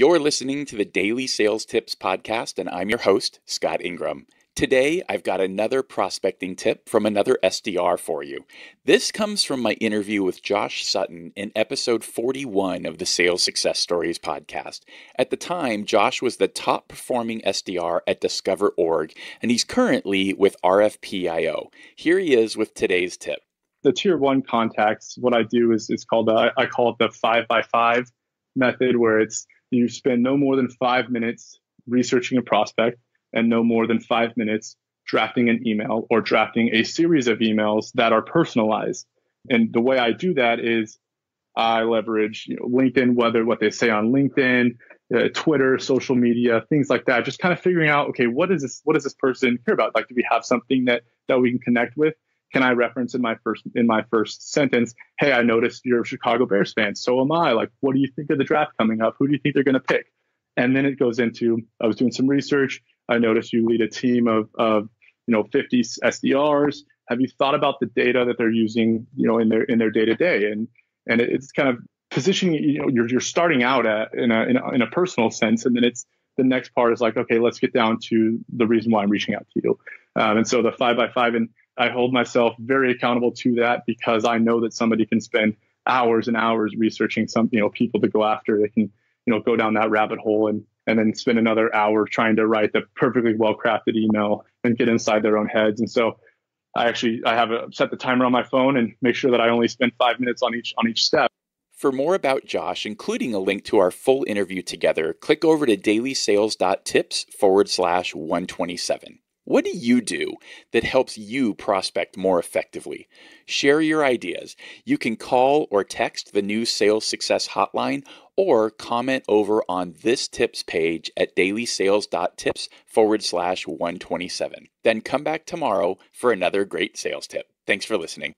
You're listening to the Daily Sales Tips Podcast, and I'm your host, Scott Ingram. Today, I've got another prospecting tip from another SDR for you. This comes from my interview with Josh Sutton in episode 41 of the Sales Success Stories podcast. At the time, Josh was the top performing SDR at Discover.org, and he's currently with RFP.io. Here he is with today's tip. The tier one contacts, what I do is it's called, I call it the 5x5 method, where you spend no more than 5 minutes researching a prospect and no more than 5 minutes drafting an email or drafting a series of emails that are personalized. And the way I do that is I leverage LinkedIn, whether what they say on LinkedIn, Twitter, social media, things like that. Just kind of figuring out, okay, what does this person care about? Like, do we have something that we can connect with? Can I reference in my first sentence, hey, I noticed you're a Chicago Bears fan. So am I. Like, what do you think of the draft coming up? Who do you think they're going to pick? And then it goes into, I was doing some research. I noticed you lead a team of 50 SDRs. Have you thought about the data that they're using, in their day to day? And it's kind of positioning. You're starting out in a personal sense, and then it's the next part is like, okay, let's get down to the reason why I'm reaching out to you. And so the 5x5, and I hold myself very accountable to that, because I know that somebody can spend hours and hours researching some people to go after. They can go down that rabbit hole and then spend another hour trying to write the perfectly well-crafted email and get inside their own heads. And so I have set the timer on my phone and make sure that I only spend 5 minutes on each step. For more about Josh, including a link to our full interview together, click over to dailysales.tips/127. What do you do that helps you prospect more effectively? Share your ideas. You can call or text the new Sales Success Hotline or comment over on this tips page at dailysales.tips/127. Then come back tomorrow for another great sales tip. Thanks for listening.